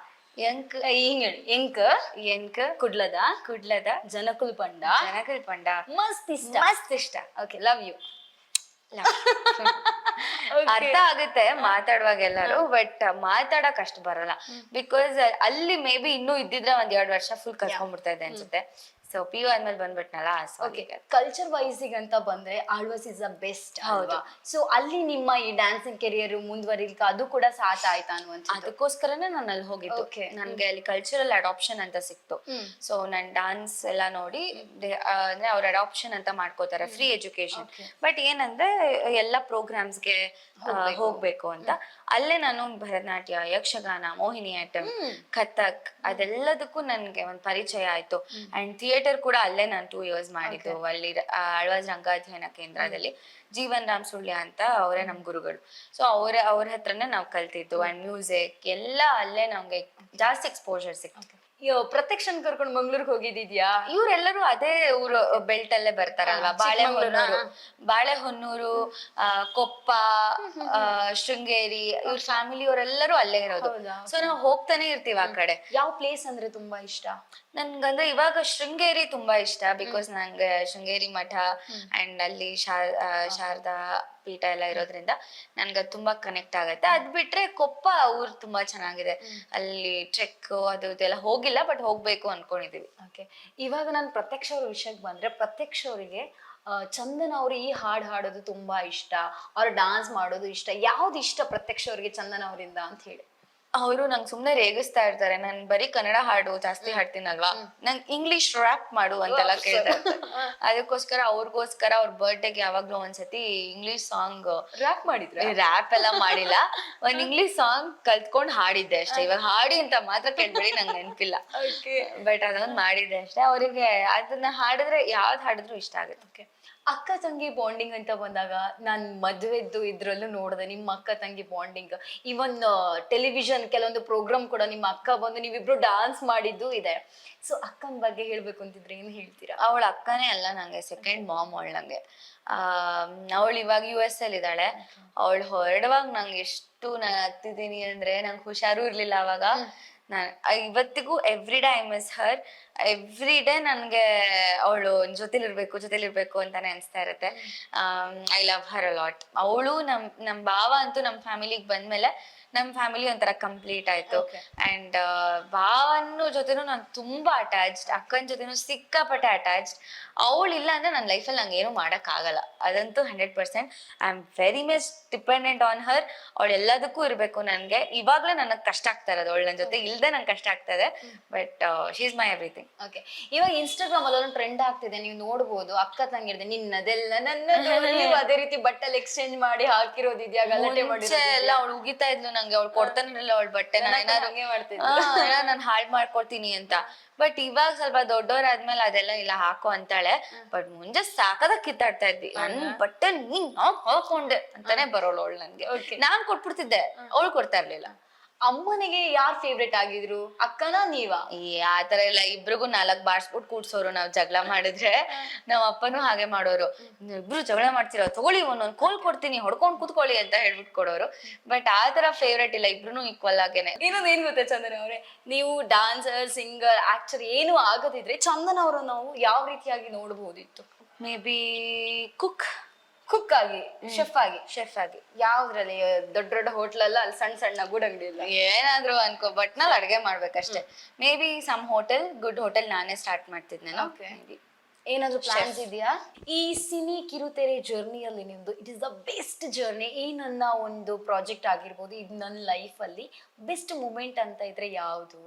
ಎಂಕ್ ಎಂಕ್ ಕುಡ್ಲದ ಜನಕುಲ್ ಪಂಡ ಮಸ್ತ್ ಇಷ್ಟ. Okay, love you. ಅರ್ಥ ಆಗುತ್ತೆ ಮಾತಾಡುವಾಗ ಎಲ್ಲರೂ, ಬಟ್ ಮಾತಾಡಕ್ ಅಷ್ಟು ಬರಲ್ಲ. ಬಿಕಾಸ್ ಅಲ್ಲಿ ಮೇ ಬಿ ಇನ್ನೂ ಇದ್ದಿದ್ರೆ 1-2 ವರ್ಷ ಫುಲ್ ಕಲ್ತ್ಕೊಂಡ್ಬಿಡ್ತಾ ಇದೆ ಅನ್ಸುತ್ತೆ. ಸೊ PU ಆದ್ಮೇಲೆ ಬಂದ್ಬಿಟ್ನಲ್ಲ. ಕಲ್ಚರ್ ವೈಸಿಗ್ ಅಂತ ಬಂದ್ರೆ ಆಳ್ವಾಸ್ ಇಸ್ ದ ಬೆಸ್ಟ್. ಹೌದು. ಸೊ ಅಲ್ಲಿ ನಿಮ್ಮ ಈ ಡ್ಯಾನ್ಸಿಂಗ್ ಕೆರಿಯರ್ ಮುಂದುವರಿಲಿಕ್ಕೆ ಅದು ಕೂಡ ಸಾಥ ಆಯ್ತಾ ಅನ್ನುವಂತ, ಅದಕ್ಕೋಸ್ಕರನೇ ನಾನು ಅಲ್ಲಿ ಹೋಗಿದ್ದು. ನನ್ಗೆ ಅಲ್ಲಿ ಕಲ್ಚರಲ್ ಅಡಾಪ್ಷನ್ ಅಂತ ಸಿಕ್ತು. ಸೊ ನನ್ ಡಾನ್ಸ್ ಎಲ್ಲ ನೋಡಿ ಅಂದ್ರೆ ಅವ್ರ ಅಡಾಪ್ಷನ್ ಅಂತ ಮಾಡ್ಕೋತಾರೆ, ಫ್ರೀ ಎಜುಕೇಶನ್. ಬಟ್ ಏನಂದ್ರೆ ಎಲ್ಲ ಪ್ರೋಗ್ರಾಮ್ಸ್ಗೆ ಹೋಗ್ಬೇಕು ಅಂತ. ಅಲ್ಲೇ ನಾನು ಭರತನಾಟ್ಯ, ಯಕ್ಷಗಾನ, ಮೋಹಿನಿ ಆಟಂ, ಕಥಕ್ ಅದೆಲ್ಲದಕ್ಕೂ ನನ್ಗೆ ಒಂದ್ ಪರಿಚಯ ಆಯ್ತು. ಅಂಡ್ ಥಿಯೇಟರ್ ಕೂಡ ಅಲ್ಲೇ ನಾನು 2 years ಮಾಡಿದ್ದು. ಅಲ್ಲಿ ಆಳ್ವಾಸ್ ರಂಗಾಧ್ಯಯನ ಕೇಂದ್ರದಲ್ಲಿ ಜೀವನ್ ರಾಮ್ ಸುಳ್ಯ ಅಂತ ಅವರೇ ನಮ್ ಗುರುಗಳು. ಸೊ ಅವ್ರ ಹತ್ರನೇ ನಾವ್ ಕಲ್ತಿದ್ದು. ಅಂಡ್ ಮ್ಯೂಸಿಕ್ ಎಲ್ಲ ಅಲ್ಲೇ ನಮ್ಗೆ ಜಾಸ್ತಿ ಎಕ್ಸ್ಪೋಜರ್ ಸಿಕ್ತು. ಪ್ರತ್ಯಕ್ಷನ್ ಕರ್ಕೊಂಡು ಮಂಗ್ಳೂರ್ಗೆ ಹೋಗಿದ್ಯಾ? ಇವ್ರೆಲ್ಲರೂ ಅದೇ ಊರು ಬೆಲ್ಟ್ ಅಲ್ಲೇ ಬರ್ತಾರಲ್ವಾ. ಬಾಳೆಹೊನ್ನೂರು, ಕೊಪ್ಪ, ಶೃಂಗೇರಿ, ಇವ್ರ ಫ್ಯಾಮಿಲಿ ಅವರೆಲ್ಲರೂ ಅಲ್ಲೇ ಇರೋದು. ಸೊ ನಾವು ಹೋಗ್ತಾನೆ ಇರ್ತೀವಿ ಆ ಕಡೆ. ಯಾವ ಪ್ಲೇಸ್ ಅಂದ್ರೆ ತುಂಬಾ ಇಷ್ಟ? ನನ್ಗಂದ್ರೆ ಇವಾಗ ಶೃಂಗೇರಿ ತುಂಬಾ ಇಷ್ಟ. ಬಿಕಾಸ್ ನಂಗೆ ಶೃಂಗೇರಿ ಮಠ ಅಂಡ್ ಅಲ್ಲಿ ಶಾರದಾ ಪೀಠ ಎಲ್ಲ ಇರೋದ್ರಿಂದ ನನ್ಗೆ ತುಂಬಾ ಕನೆಕ್ಟ್ ಆಗತ್ತೆ. ಅದ್ ಬಿಟ್ರೆ ಕೊಪ್ಪ ಊರ್ ತುಂಬಾ ಚೆನ್ನಾಗಿದೆ. ಅಲ್ಲಿ ಟ್ರೆಕ್ ಅದು ಇದೆಲ್ಲ ಹೋಗಿಲ್ಲ, ಬಟ್ ಹೋಗ್ಬೇಕು ಅನ್ಕೊಂಡಿದೀವಿ. ಓಕೆ, ಇವಾಗ ನಾನು ಪ್ರತ್ಯಕ್ಷ ಅವ್ರ ವಿಷಯಕ್ಕೆ ಬಂದ್ರೆ, ಪ್ರತ್ಯಕ್ಷ ಅವರಿಗೆ ಚಂದನ್ ಅವರು ಈ ಹಾಡು ಹಾಡೋದು ತುಂಬಾ ಇಷ್ಟ, ಅವ್ರು ಡಾನ್ಸ್ ಮಾಡೋದು ಇಷ್ಟ. ಯಾವ್ದು ಇಷ್ಟ ಪ್ರತ್ಯಕ್ಷ ಅವ್ರಿಗೆ ಚಂದನ್ ಅವರಿಂದ ಅಂತ ಹೇಳಿ? ಅವರು ನಂಗೆ ಸುಮ್ನೆ ರೇಗಿಸ್ತಾ ಇರ್ತಾರೆ. ನಾನು ಬರೀ ಕನ್ನಡ ಹಾಡು ಜಾಸ್ತಿ ಹಾಡ್ತೀನಲ್ವಾ, ನಂಗೆ ಇಂಗ್ಲಿಷ್ ರ್ಯಾಪ್ ಮಾಡು ಅಂತೆಲ್ಲ ಕೇಳ್ತಾರೆ. ಅದಕ್ಕೋಸ್ಕರ ಅವ್ರಿಗೋಸ್ಕರ ಅವ್ರ ಬರ್ಡೇಗೆ ಯಾವಾಗ್ಲೂ ಒಂದ್ಸತಿ ಇಂಗ್ಲಿಷ್ ಸಾಂಗ್ ರ್ಯಾಪ್ ಎಲ್ಲ ಮಾಡಿಲ್ಲ, ಒಂದ್ ಇಂಗ್ಲಿಷ್ ಸಾಂಗ್ ಕಲ್ತ್ಕೊಂಡ್ ಹಾಡಿದ್ದೆ ಅಷ್ಟೇ. ಇವಾಗ ಹಾಡಿ ಅಂತ ಮಾತ್ರ ಕೇಳ್ಬೇಡಿ, ನಂಗೆ ನೆನಪಿಲ್ಲ. ಬಟ್ ಅದೊಂದ್ ಮಾಡಿದ್ದೆ ಅಷ್ಟೇ. ಅವರಿಗೆ ಅದನ್ನ ಹಾಡಿದ್ರೆ ಯಾವ್ದು ಹಾಡಿದ್ರು ಇಷ್ಟ ಆಗುತ್ತೆ. ಅಕ್ಕ ತಂಗಿ ಬಾಂಡಿಂಗ್ ಅಂತ ಬಂದಾಗ, ನಾನು ಮದುವೆದ್ದು ಇದ್ರಲ್ಲೂ ನೋಡಿದೆ ನಿಮ್ಮ ಅಕ್ಕ ತಂಗಿ ಬಾಂಡಿಂಗ್. ಇವನ್ ಟೆಲಿವಿಷನ್ ಕೆಲವೊಂದು ಪ್ರೋಗ್ರಾಮ್ ಕೂಡ ನಿಮ್ಮ ಅಕ್ಕ ಬಂದು ನೀವಿಬ್ರು ಡಾನ್ಸ್ ಮಾಡಿದ್ದು ಇದೆ. ಸೊ ಅಕ್ಕನ ಬಗ್ಗೆ ಹೇಳ್ಬೇಕು ಅಂತಿದ್ರೆ ಏನ್ ಹೇಳ್ತೀರಾ? ಅವಳ ಅಕ್ಕನೇ ಅಲ್ಲ ನಂಗೆ, ಸೆಕೆಂಡ್ ಮಾಮ್ ಅವಳು ನಂಗೆ. ಅವಳು ಇವಾಗ US ಅಲ್ಲಿ ಇದ್ದಾಳೆ. ಅವಳು ಹೊರಡುವಾಗ ನಂಗೆ ಎಷ್ಟು ನಾನು ಹತ್ತಿದ್ದೀನಿ ಅಂದ್ರೆ ನಂಗೆ ಹುಷಾರು ಇರ್ಲಿಲ್ಲ ಅವಾಗ. ನಾನು ಇವತ್ತಿಗೂ every day I miss Har. Every day ನನ್ಗೆ ಅವಳು ಜೊತೆಲಿರ್ಬೇಕು ಅಂತಾನೆ ಅನ್ಸ್ತಾ ಇರುತ್ತೆ. I love Har a lot. ಅವಳು ನಮ್ ಭಾವ ಅಂತೂ ನಮ್ ಫ್ಯಾಮಿಲಿಗೆ ಬಂದ್ಮೇಲೆ ನಮ್ ಫ್ಯಾಮಿಲಿ ಒಂಥರ ಕಂಪ್ಲೀಟ್ ಆಯ್ತು. ಅಂಡ್ ಭಾವನ ಜೊತೆನೂ ನಾನು ತುಂಬಾ ಅಟ್ಯಾಚ್ಡ್, ಅಕ್ಕನ ಜೊತೆನೂ ಸಿಕ್ಕಾಪಟ್ಟೆ ಅಟ್ಯಾಚ್ಡ್. ಅವಳಿಲ್ಲ ಅಂದ್ರೆ ನನ್ನ ಲೈಫಲ್ಲಿ ನಂಗೆ ಏನು ಮಾಡಕ್ ಆಗಲ್ಲ, ಅದಂತೂ 100%. I am very much dependent on her. ಅವಳು ಎಲ್ಲದಕ್ಕೂ ಇರ್ಬೇಕು ನನ್ಗೆ. ಇವಾಗ್ಲೇ ನನಗ್ ಕಷ್ಟ ಆಗ್ತಾ ಇರೋದು, ಅವಳು ನನ್ನ ಜೊತೆ ಇಲ್ದೆ ನಂಗೆ ಕಷ್ಟ ಆಗ್ತಾ ಇದೆ. But she is my everything. ಮಾಡ್ತಿದ್ದೀನಿ. ಓಕೆ, ಇವಾಗ ಇನ್ಸ್ಟಾಗ್ರಾಮ್ ಅಲ್ಲಿ ಒಂದು ಟ್ರೆಂಡ್ ಆಗ್ತಿದೆ, ನೀವು ನೋಡ್ಬೋದು, ಅಕ್ಕ ತಂಗಿರ್ದೆ ನಿನ್ನದೆಲ್ಲ ನನ್ನದು, ನೀವು ಅದೇ ರೀತಿ ಬಟ್ಟೆಲ್ ಎಕ್ಸ್ಚೇಂಜ್ ಮಾಡಿ ಹಾಕಿರೋದಿದ್ಯಾ, ಗಲಾಟೆ ಮುಂಚೆ ಎಲ್ಲ ಅವಳು ಉಗಿತಾ ಇದ್ಲು ನಂಗೆ, ಅವಳು ಕೊಡ್ತಾನಿರಲಿಲ್ಲ ಅವಳ ಬಟ್ಟೆ, ಹಂಗೆ ಮಾಡ್ತಿದ್ದೆ. ನಾನು ಹಾಳು ಮಾಡ್ಕೊಡ್ತೀನಿ ಅಂತ. ಬಟ್ ಇವಾಗ ಸ್ವಲ್ಪ ದೊಡ್ಡವರಾದ್ಮೇಲೆ ಅದೆಲ್ಲ ಇಲ್ಲ ಹಾಕೋ ಅಂತಾಳೆ. ಬಟ್ ಮುಂಚೆ ಸಾಕದಾಗ ಕಿತ್ತಾಡ್ತಾ ಇದ್ವಿ, ನನ್ ಬಟ್ಟೆ ನೀನ್ ಹಾಕೊಂಡೆ ಅಂತಾನೆ ಬರೋಳು ಅವಳು ನನ್ಗೆ. ನಾನ್ ಕೊಟ್ಬಿಡ್ತಿದ್ದೆ, ಅವಳು ಕೊಡ್ತಾ ಇರ್ಲಿಲ್ಲ. ಅಮ್ಮನಿಗೆ ಯಾರ್ ಫೇವ್ರೇಟ್ ಆಗಿದ್ರು, ಅಕ್ಕನ ನೀವಾ? ಈ ಆತರ ಎಲ್ಲ ಇಬ್ರಿಗೂ 4 ಬಾರ್ಸ್ಬಿಟ್ಟು ಕೂಡ್ಸೋರು ನಾವ್ ಜಗಳ ಮಾಡಿದ್ರೆ. ನಾವ್ ಅಪ್ಪನೂ ಹಾಗೆ ಮಾಡೋರು, ಇಬ್ರು ಜಗಳ ಮಾಡ್ತಿರೋ ತಗೊಳ್ಳಿ ಒಂದೊಂದ್ ಕೋಲ್ ಕೊಡ್ತೀನಿ ಹೊಡ್ಕೊಂಡ್ ಕೂತ್ಕೊಳ್ಳಿ ಅಂತ ಹೇಳ್ಬಿಟ್ಟು ಕೊಡೋರು. ಬಟ್ ಆತರ ಫೇವ್ರೇಟ್ ಇಲ್ಲ, ಇಬ್ರು ಈಕ್ವಲ್ ಆಗೇನೆ. ಇನ್ನೊಂದ್ ಏನ್ ಗೊತ್ತಾ ಚಂದನ್ ಅವ್ರೆ, ನೀವು ಡಾನ್ಸರ್, ಸಿಂಗರ್, ಆಕ್ಟರ್ ಏನು ಆಗದಿದ್ರೆ ಚಂದನ್ ಅವರು ನಾವು ಯಾವ ರೀತಿಯಾಗಿ ನೋಡ್ಬೋದಿತ್ತು? ಮೇ ಬಿ ಕುಕ್ ಆಗಿ, ಶೆಫ್ ಆಗಿ ಯಾವ್ದ್ರಲ್ಲಿ? ದೊಡ್ಡ ದೊಡ್ಡ ಹೋಟ್ಲ್ ಅಲ್ಲ, ಅಲ್ಲಿ ಸಣ್ಣ ಸಣ್ಣ ಗೂಡಂಗಡಿ ಇಲ್ಲ, ಏನಾದ್ರು ಅನ್ಕೋ, ಬಟ್ ನಾವ್ ಅಡ್ಗೆ ಮಾಡ್ಬೇಕಷ್ಟೇ. Maybe some hotel, good hotel ನಾನೇ ಸ್ಟಾರ್ಟ್ ಮಾಡ್ತಿದ್ನೇನೋ. ಏನಾದ್ರು ಪ್ಲಾನ್ಸ್ ಇದೆಯಾ? ಈ ಸಿನಿ ಕಿರುತೆರೆ ಜರ್ನಿಯಲ್ಲಿ ನಿಮ್ದು it is the best journey, ಈ ನನ್ನ ಒಂದು ಪ್ರಾಜೆಕ್ಟ್ ಆಗಿರ್ಬೋದು, ಇದು ನನ್ನ ಲೈಫ್ ಅಲ್ಲಿ ಬೆಸ್ಟ್ ಮೂಮೆಂಟ್ ಅಂತ ಇದ್ರೆ ಯಾವುದು?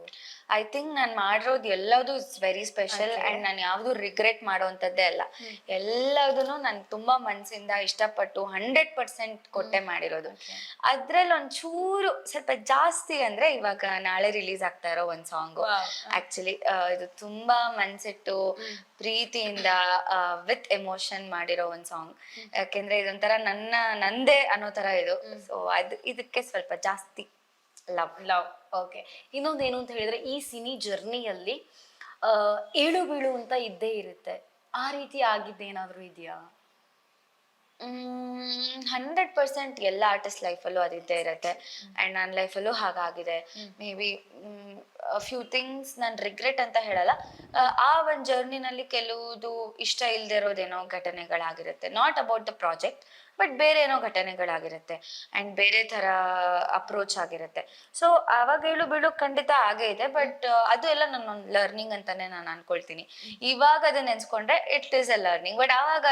ಐ ಥಿಂಕ್ ನಾನು ಮಾಡಿರೋದು ಎಲ್ಲದೂ ಇಟ್ಸ್ ವೆರಿ ಸ್ಪೆಷಲ್ ಅಂಡ್ ನಾನು ಯಾವ್ದು ರಿಗ್ರೆಟ್ ಮಾಡೋವಂಥದ್ದೇ ಅಲ್ಲ. ಎಲ್ಲದನ್ನು ನಾನು ತುಂಬಾ ಮನಸ್ಸಿಂದ ಇಷ್ಟಪಟ್ಟು 100% ಕೊಟ್ಟೆ ಮಾಡಿರೋದು. ಅದ್ರಲ್ಲಿ ಒಂಚೂರು ಸ್ವಲ್ಪ ಜಾಸ್ತಿ ಅಂದ್ರೆ ಇವಾಗ ನಾಳೆ ರಿಲೀಸ್ ಆಗ್ತಾ ಇರೋ ಒಂದ್ ಸಾಂಗು. ಆಕ್ಚುಲಿ ಇದು ತುಂಬಾ ಮನ್ಸಿಟ್ಟು ಪ್ರೀತಿಯಿಂದ ವಿತ್ ಎಮೋಷನ್ ಮಾಡಿರೋ ಒಂದ್ ಸಾಂಗ್. ಯಾಕೆಂದ್ರೆ ಇದೊಂಥರ ನಂದೇ ಅನ್ನೋ ತರ ಇದು. ಸೊ ಇದಕ್ಕೆ ಸ್ವಲ್ಪ ಜಾಸ್ತಿ ಲವ್. ಓಕೆ, ಇನ್ನೊಂದೇನು ಅಂತ ಹೇಳಿದ್ರೆ, ಈ ಸಿನಿ ಜರ್ನಿಯಲ್ಲಿ ಏಳು ಬೀಳು ಅಂತ ಇದ್ದೇ ಇರುತ್ತೆ, ಆ ರೀತಿ ಆಗಿದ್ದೇನಾದ್ರೂ ಇದೆಯಾ? 100% ಎಲ್ಲ ಆರ್ಟಿಸ್ಟ್ ಲೈಫಲ್ಲೂ ಅದಿದ್ದೇ ಇರುತ್ತೆ. ಅಂಡ್ ನನ್ನ ಲೈಫಲ್ಲೂ ಹಾಗಾಗಿದೆ. ಮೇ ಬಿ ಫ್ಯೂ ಥಿಂಗ್ಸ್ ನಾನು ರಿಗ್ರೆಟ್ ಅಂತ ಹೇಳಲ್ಲ. ಆ ಒಂದು ಜರ್ನಿನಲ್ಲಿ ಕೆಲವುದು ಇಷ್ಟ ಇಲ್ಲದೆ ಇರೋದೇನೋ ಘಟನೆಗಳಾಗಿರುತ್ತೆ, not about the project, but ಬೇರೆ ಏನೋ ಘಟನೆಗಳಾಗಿರುತ್ತೆ ಅಂಡ್ ಬೇರೆ ತರ ಅಪ್ರೋಚ್ ಆಗಿರುತ್ತೆ. ಸೊ ಆವಾಗ ಏಳು ಬೀಳು ಖಂಡಿತ ಆಗೇ ಇದೆ, ಬಟ್ ಅದು ಎಲ್ಲ ನನ್ನ ಲರ್ನಿಂಗ್ ಅಂತಾನೆ ನಾನು ಅನ್ಕೊಳ್ತೀನಿ. ಇವಾಗ ಅದನ್ನ ನೆನ್ಸ್ಕೊಂಡ್ರೆ it is a learning, but ಆವಾಗ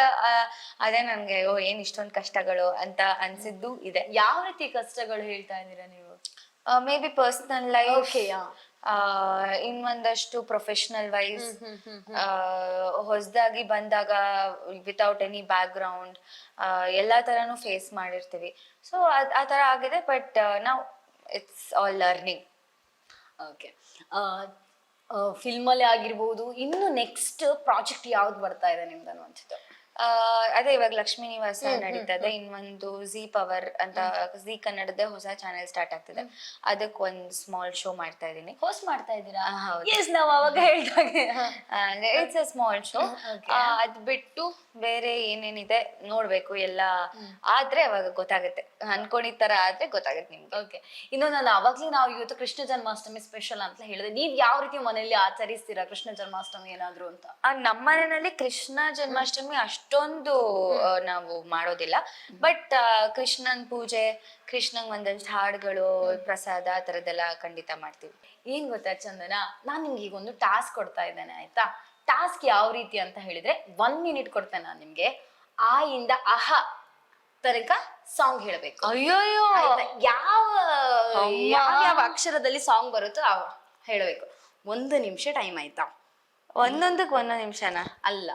ಅದೇ ನನ್ಗೆ ಏನ್ ಇಷ್ಟೊಂದು ಕಷ್ಟಗಳು ಅಂತ ಅನ್ಸಿದ್ದು ಇದೆ. ಯಾವ ರೀತಿ ಕಷ್ಟಗಳು ಹೇಳ್ತಾ ಇದ್ದೀರಾ ನೀವು? ಮೇ ಬಿ ಪರ್ಸನಲ್ ಲೈಫ್, ಇನ್ನೊಂದಷ್ಟು ಪ್ರೊಫೆಷನಲ್ ವೈಸ್, ಹೊಸದಾಗಿ ಬಂದಾಗ ವಿತೌಟ್ ಎನಿ ಬ್ಯಾಕ್ ಗ್ರೌಂಡ್ ಎಲ್ಲಾ ತರನು ಫೇಸ್ ಮಾಡಿರ್ತೀವಿ. ಸೊ ಆ ತರ ಆಗಿದೆ, ಬಟ್ ನಾವು ಇಟ್ಸ್ ಆಲ್ ಲರ್ನಿಂಗ್. ಓಕೆ, ಫಿಲ್ಮಲ್ಲಿ ಆಗಿರ್ಬೋದು, ಇನ್ನು ನೆಕ್ಸ್ಟ್ ಪ್ರಾಜೆಕ್ಟ್ ಯಾವ್ದು ಬರ್ತಾ ಇದೆ ನಿಮ್ದು ಅನ್ನುವಂಥದ್ದು? ಅದೇ ಇವಾಗ ಲಕ್ಷ್ಮೀ ನಿವಾಸ ನಡೀತಾ ಇದೆ, ಇನ್ನೊಂದು ಝೀ ಪವರ್ ಅಂತ ಝೀ ಕನ್ನಡದ ಹೊಸ ಚಾನೆಲ್ ಸ್ಟಾರ್ಟ್ ಆಗ್ತಿದೆ, ಅದಕ್ಕೆ ಒಂದ್ ಸ್ಮಾಲ್ ಶೋ ಮಾಡ್ತಾ ಇದೀನಿ. ಹೋಸ್ಟ್ ಮಾಡ್ತಾ ಇದ್ದೀರಾ? ಹೌದು, ನಾವು ಅವಾಗ ಹೇಳ್ದಾಗೆ ಇಟ್ಸ್ ಅ ಸ್ಮಾಲ್ ಶೋ. ಅದ್ ಬಿಟ್ಟು ಬೇರೆ ಏನೇನಿದೆ ನೋಡ್ಬೇಕು, ಎಲ್ಲ ಆದ್ರೆ ಅವಾಗ ಗೊತ್ತಾಗುತ್ತೆ. ಅನ್ಕೊಂಡಿದ್ ತರ ಆದ್ರೆ ಗೊತ್ತಾಗುತ್ತೆ ನಿಮ್ಗೆ. ಓಕೆ, ಇನ್ನು ನಾನು ಅವಾಗ್ಲೇ ನಾವು ಇವತ್ತು ಕೃಷ್ಣ ಜನ್ಮಾಷ್ಟಮಿ ಸ್ಪೆಷಲ್ ಅಂತ ಹೇಳಿದೆ, ನೀವ್ ಯಾವ ರೀತಿ ಮನೆಯಲ್ಲಿ ಆಚರಿಸ್ತೀರಾ ಕೃಷ್ಣ ಜನ್ಮಾಷ್ಟಮಿ ಏನಾದ್ರು ಅಂತ? ನಮ್ಮ ಮನೆಯಲ್ಲಿ ಕೃಷ್ಣ ಜನ್ಮಾಷ್ಟಮಿ ಅಷ್ಟೊಂದು ನಾವು ಮಾಡೋದಿಲ್ಲ, ಬಟ್ ಕೃಷ್ಣನ್ ಪೂಜೆ, ಕೃಷ್ಣಂಗ್ ಒಂದಷ್ಟು ಹಾಡುಗಳು, ಪ್ರಸಾದ ಆ ತರದೆಲ್ಲ ಖಂಡಿತ ಮಾಡ್ತೀವಿ. ಏನ್ ಗೊತ್ತಾ ಚಂದನ, ನಾನ್ ನಿಮ್ಗೆ ಈಗ ಒಂದು ಟಾಸ್ಕ್ ಕೊಡ್ತಾ ಇದ್ದೇನೆ, ಆಯ್ತಾ? ಟಾಸ್ಕ್ ಯಾವ ರೀತಿ ಅಂತ ಹೇಳಿದ್ರೆ 1 ಮಿನಿಟ್ ಕೊಡ್ತೇನೆ ನಾನು ನಿಮ್ಗೆ. ಆ ಇಂದ ಅಹ ತನಕ ಸಾಂಗ್ ಹೇಳ್ಬೇಕು. ಅಯ್ಯೋಯ್ಯೋ, ಯಾವ ಅಕ್ಷರದಲ್ಲಿ ಸಾಂಗ್ ಬರುತ್ತೋ ಹೇಳ್ಬೇಕು. 1 ನಿಮಿಷ ಟೈಮ್, ಆಯ್ತಾ? ಒಂದೊಂದಕ್ಕೆ 1 ನಿಮಿಷನ ಅಲ್ಲ,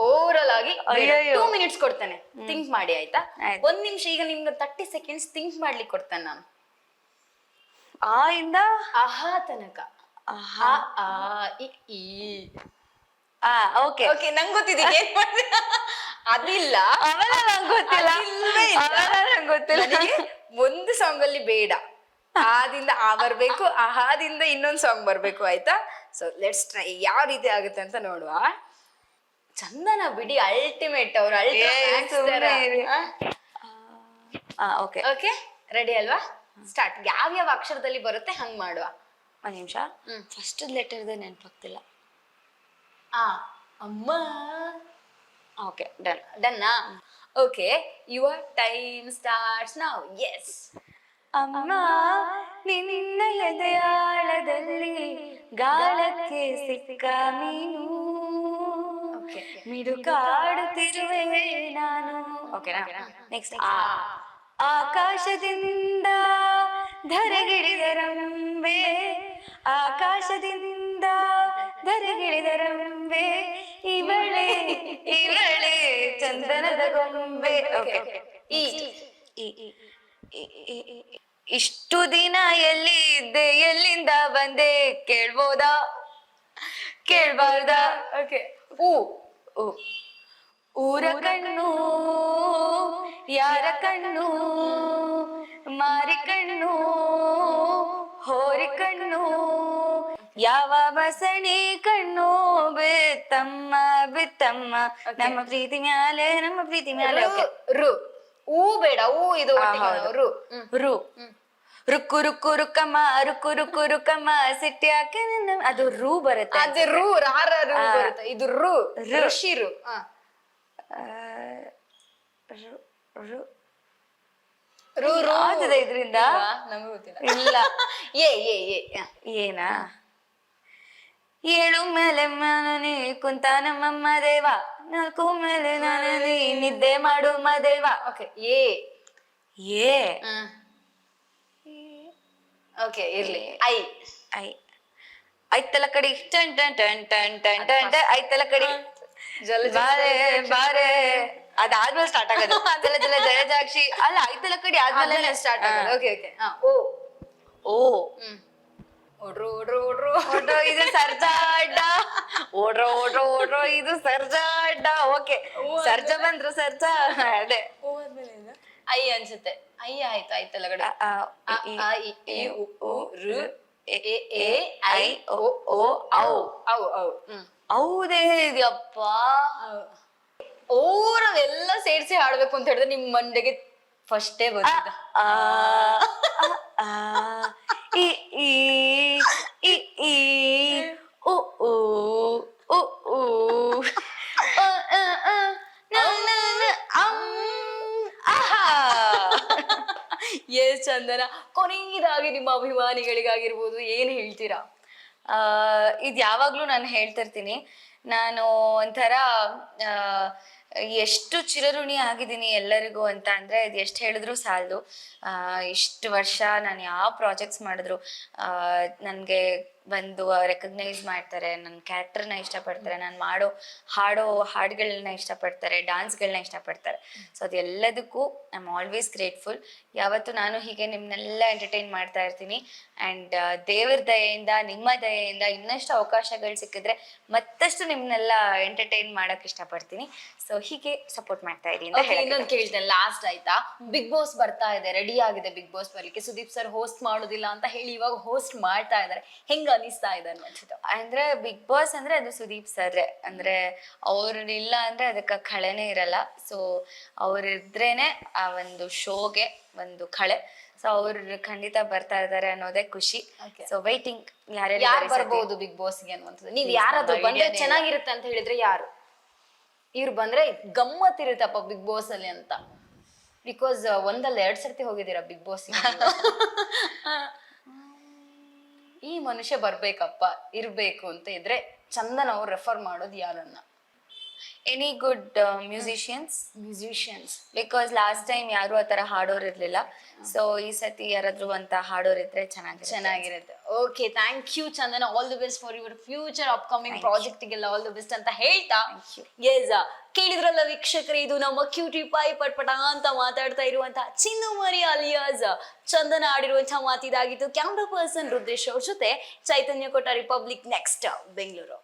ಓವರಾಲ್ ಆಗಿ 2 ಮಿನಿಟ್ಸ್ ಕೊಡ್ತೇನೆ, ಥಿಂಕ್ ಮಾಡಿ, ಆಯ್ತಾ? 1 ನಿಮಿಷ. ಈಗ ನಿಮ್ಗೆ 30 ಸೆಕೆಂಡ್ಸ್ ಥಿಂಕ್ ಮಾಡ್ಲಿಕ್ಕೆ ಕೊಡ್ತೇನೆ ನಾನು. ಆ ಇಂದ ಅಹ ತನಕ. ಓಕೆ ಓಕೆ, ನಂಗೆ ಗೊತ್ತಿದೆ ಅದಿಲ್ಲ, ಗೊತ್ತಿಲ್ಲ. ಒಂದು ಸಾಂಗ್ ಅಲ್ಲಿ ಬೇಡ, ಆದಿಂದ ಆ ಬರ್ಬೇಕು, ಆದಿಂದ ಇನ್ನೊಂದು ಸಾಂಗ್ ಬರ್ಬೇಕು, ಆಯ್ತಾ? ಸೊ ಲೆಟ್ಸ್ ಟ್ರೈ, ಯಾವ ರೀತಿ ಆಗುತ್ತೆ ಅಂತ ನೋಡುವ. ಚಂದನ ಬಿಡಿ, ಅಲ್ಟಿಮೇಟ್ ಅವ್ರು. ಓಕೆ ಓಕೆ, ರೆಡಿ ಅಲ್ವಾ? ಸ್ಟಾರ್ಟ್. ಯಾವ ಅಕ್ಷರದಲ್ಲಿ ಬರುತ್ತೆ ಹಂಗ್ ಮಾಡುವ. 1 ನಿಮಿಷ. ಫಸ್ಟ್ ಲೆಟರ್ ಇದೆ ನೆನ್ಪಾಗ್ತಿಲ್ಲ. ಅಮ್ಮ. Okay, done. ಡನ್ನಾ? Okay, your time starts now. Yes. ಅಮ್ಮ ನಿನ್ನ ಎದೆಯಾಳದಲ್ಲಿ ಗಾಳಕ್ಕೆ ಸಿಕ್ಕ ಮೀನು, ಮಿಡುಕಾಡುತ್ತಿರುವೆ ನಾನು. ಓಕೆನಾ? ನೆಕ್ಸ್ಟ್. ಆಕಾಶದಿಂದ ಧರೆಗಿಳಿದ ರಂಬೆ, ಆಕಾಶದಿಂದ ಧರೆಗಿಳಿದರಂಬೆ ಇವಳೆ ಇವಳೆ ಚಂದನದ ಗೊಂಬೆ. Okay. ಈ ಇಷ್ಟು ದಿನ ಎಲ್ಲಿ ಇದ್ದೆ ಎಲ್ಲಿಂದ ಬಂದೆ ಕೇಳ್ಬೋದಾ ಕೇಳ್ಬಾರ್ದಾ? ಓಕೆ ಊ ಊ ಊರ ಕಣ್ಣು ಯಾರ ಕಣ್ಣು ಮಾರಿ ಕಣ್ಣು ಹೋರಿ ಕಣ್ಣು ಯಾವ ಬಸಣಿ ಕಣ್ಣು ಬಿತ್ತಮ್ಮ ಬಿತ್ತಮ್ಮ ನಮ್ಮ ಪ್ರೀತಿ ಮ್ಯಾಲೆ ನಮ್ಮ ಪ್ರೀತಿ ಮ್ಯಾಲೆ. ರು ಊ ಬೇಡ ಊ ಇದು ಒಟ್ಟಿಗೆ ಹೌದು. ರು ರು ರುಕ್ಕು ರುಕ್ಕು ರುಕ್ಕಮ್ಮ ರುಕ್ಕು ರುಕ್ಕು ರುಕ್ಕಮ್ಮ ಸಿಟ್ಟಿ ಹಾಕಿ ಅದು ರು ಬರುತ್ತೆ. ಅದು ರು ರಾರ ರು ಬರುತ್ತೆ. ಇದು ರು ಋಷಿ ರು ರು ರು ರು ರು ಆಗ್ತದೆ ಇದ್ರಿಂದ ನಮಗೂ ಗೊತ್ತಿಲ್ಲ. ಇಲ್ಲ. ಏ ಏ ಏ ಏನಾ ಏಳು ಮೇಲೆ ಮನನಿ ಕುಂತ ನಮ್ಮಮ್ಮ ದೇವ ನಾಲ್ಕು ಮೇಲೆ ನನನಿ ನಿದ್ದೆ ಮಾಡು ಮದೇವ. ಓಕೆ ಏ ಏ ಓಕೆ ಇರ್ಲಿ ಐ ಐ ಐತಲ ಕಡಿ ಟನ್ ಟನ್ ಟನ್ ಟನ್ ಟನ್ ಟನ್ ಟನ್ ಐತಲ ಕಡಿ ಜಲ ಬಾರೆ ಬಾರೆ ಅದಾದ್ಮೇಲೆ ಸ್ಟಾರ್ಟ್ ಆಗೋದು. ಜಲ ಜಲ ಜಲಜಾಕ್ಷಿ ಅಲ್ಲ ಐತಲ ಕಡಿ ಆದ್ಮೇಲೆ ಸ್ಟಾರ್ಟ್ ಆಗೋದು. ಓಕೆ ಓಕೆ ಓ ಓ ಓಡ್ರು ಓಡ್ರು ಓಡ್ರು ಓಡ್ರೋ ಇದು ಸರ್ಜಾ ಅಡ್ಡ ಓಡ್ರೋ ಓಡ್ರೋ ಓಡ್ರೋ ಇದು ಸರ್ಜಾ ಅಡ್ಡ. ಓಕೆ ಸರ್ಜಾ ಬಂದ್ರು ಸರ್ಜಾ ಅದೇ ಓ ಆದ್ಮೇಲೆ ಐ ಅನ್ಸುತ್ತೆ. ಐ ಆಯ್ತು ಆಯ್ತಲ್ಲ ಕಡೆ ಹೌದೇ ಇದೆಯಪ್ಪ. ಓರವೆಲ್ಲ ಸೇರ್ಸಿ ಹಾಡ್ಬೇಕು ಅಂತ ಹೇಳಿದ್ರೆ ನಿಮ್ ಮಂಡೆಗೆ ಫಸ್ಟೇ ಬಂದಿದ್ದ. ಇ ಈ ಇ ಈ ಉ ಉ ಉ ಉ ಎಸ್ ಚಂದನ, ಕೊನೆಯದಾಗಿ ನಿಮ್ಮ ಅಭಿಮಾನಿಗಳಿಗಾಗಿರ್ಬೋದು ಏನ್ ಹೇಳ್ತೀರಾ? ಇದು ಯಾವಾಗ್ಲೂ ನಾನು ಹೇಳ್ತಿರ್ತೀನಿ, ನಾನು ಒಂಥರ ಎಷ್ಟು ಚಿರಋಣಿ ಆಗಿದ್ದೀನಿ ಎಲ್ಲರಿಗೂ ಅಂತ ಅಂದ್ರೆ ಇದು ಎಷ್ಟು ಹೇಳಿದ್ರು ಸಾಲದು. ಇಷ್ಟು ವರ್ಷ ನಾನು ಯಾವ ಪ್ರಾಜೆಕ್ಟ್ಸ್ ಮಾಡಿದ್ರು ನನಗೆ ಬಂದು ರೆಕಗ್ನೈಸ್ ಮಾಡ್ತಾರೆ, ನನ್ನ ಕ್ಯಾರೆಕ್ಟರ್ನ ಇಷ್ಟಪಡ್ತಾರೆ, ನಾನು ಹಾಡೋ ಹಾಡುಗಳನ್ನ ಇಷ್ಟಪಡ್ತಾರೆ, ಡ್ಯಾನ್ಸ್ಗಳನ್ನ ಇಷ್ಟಪಡ್ತಾರೆ. ಸೊ ಅದೆಲ್ಲದಕ್ಕೂ ಐ ಆಮ್ ಆಲ್ವೇಸ್ ಗ್ರೇಟ್ಫುಲ್. ಯಾವತ್ತು ನಾನು ಹೀಗೆ ನಿಮ್ಮನ್ನೆಲ್ಲ ಎಂಟರ್ಟೈನ್ ಮಾಡ್ತಾ ಇರ್ತೀನಿ. ಆ್ಯಂಡ್ ದೇವ್ರ ದಯೆಯಿಂದ ನಿಮ್ಮ ದಯೆಯಿಂದ ಇನ್ನಷ್ಟು ಅವಕಾಶಗಳು ಸಿಕ್ಕಿದ್ರೆ ಮತ್ತಷ್ಟು ನಿಮ್ಮನ್ನೆಲ್ಲ ಎಂಟರ್ಟೈನ್ ಮಾಡಕ್ ಇಷ್ಟಪಡ್ತೀನಿ. ಸೊ ಹೀಗೆ ಸಪೋರ್ಟ್ ಮಾಡ್ತಾ ಇರಿ ಅಂತ ಹೇಳಿ. ಇನ್ನೊಂದು ಕೇಳ್ತೇನೆ ಲಾಸ್ಟ್ ಆಯ್ತಾ, ಬಿಗ್ ಬಾಸ್ ಬರ್ತಾ ಇದೆ, ರೆಡಿ ಆಗಿದೆ ಬಿಗ್ ಬಾಸ್ ಬರ್ಲಿಕ್ಕೆ. ಸುದೀಪ್ ಸರ್ ಹೋಸ್ಟ್ ಮಾಡೋದಿಲ್ಲ ಅಂತ ಹೇಳಿ ಇವಾಗ ಹೋಸ್ಟ್ ಮಾಡ್ತಾ ಇದ್ದಾರೆ, ಹೆಂಗ ಅನಿಸ್ತಾ ಇದೆ ಅನ್ಸುತ್ತೆ? ಅಂದ್ರೆ ಬಿಗ್ ಬಾಸ್ ಅಂದ್ರೆ ಅದು ಸುದೀಪ್ ಸರ್, ಅಂದ್ರೆ ಅವ್ರು ಇಲ್ಲ ಅಂದ್ರೆ ಅದಕ್ಕೆ ಕಳೆನೇ ಇರಲ್ಲ. ಸೊ ಅವ್ರಿದ್ರೇನೆ ಆ ಒಂದು ಶೋಗೆ ಒಂದು ಕಳೆ. ಸೊ ಅವ್ರು ಖಂಡಿತ ಬರ್ತಾ ಇದಾರೆ ಅನ್ನೋದೇ ಖುಷಿ. ಸೊ ವೈಟಿಂಗ್ ಯಾರು ಬರ್ಬೋದು ಬಿಗ್ ಬಾಸ್ಗೆ ಅನ್ನುವಂಥದ್ದು. ನೀವ್ ಯಾರಾದ್ರೂ ಬಂದ್ರೆ ಚೆನ್ನಾಗಿರುತ್ತೆ ಅಂತ ಹೇಳಿದ್ರೆ ಯಾರು? ಇವ್ರು ಬಂದ್ರೆ ಗಮ್ಮತ್ ಇರುತ್ತಪ್ಪ ಬಿಗ್ ಬಾಸ್ ಅಲ್ಲಿ ಅಂತ. ಬಿಕಾಸ್ ಒಂದಲ್ಲ 2 ಸರ್ತಿ ಹೋಗಿದ್ದೀರಾ ಬಿಗ್ ಬಾಸ್. ಈ ಮನುಷ್ಯ ಬರ್ಬೇಕಪ್ಪ ಇರ್ಬೇಕು ಅಂತ ಇದ್ರೆ ಚಂದನ್ ಅವ್ರು ರೆಫರ್ ಮಾಡೋದು ಯಾರನ್ನ? Any good musicians because last time ಯಾರು ಆತರ ಹಾಡೋರು ಇರ್ಲಿಲ್ಲ. ಸೊ ಈ ಸತಿ ಯಾರಾದ್ರೂ ಅಂತ ಹಾಡೋರ್ ಇದ್ರೆ ಚೆನ್ನಾಗಿರುತ್ತೆ. Okay, thank you Chandana, all the best for your future upcoming ಪ್ರಾಜೆಕ್ಟ್ಗೆಲ್ಲ ಆಲ್ ದಿ ಬೆಸ್ಟ್ ಅಂತ ಹೇಳ್ತಾ, ಎಸ್ ಕೇಳಿದ್ರಲ್ಲ ವೀಕ್ಷಕರೇ, ಇದು ನಮ್ಮ ಕ್ಯೂಟಿ ಪೈ ಪಟ್ಪಟ ಅಂತ ಮಾತಾಡ್ತಾ ಇರುವಂತಹ ಚಿನ್ನು ಮರಿ ಅಲಿಯಾಸ್ ಚಂದನ ಆಡಿರುವಂತಹ ಮಾತಿದಾಗಿತ್ತು. ಕ್ಯಾಮ್ರಾ ಪರ್ಸನ್ ರುದ್ರೇಶ್ ಅವ್ರ ಜೊತೆ ಚೈತನ್ಯ ಕೊಟ್ಟ ರಿಪಬ್ಲಿಕ್ ನೆಕ್ಸ್ಟ್ ಬೆಂಗಳೂರು.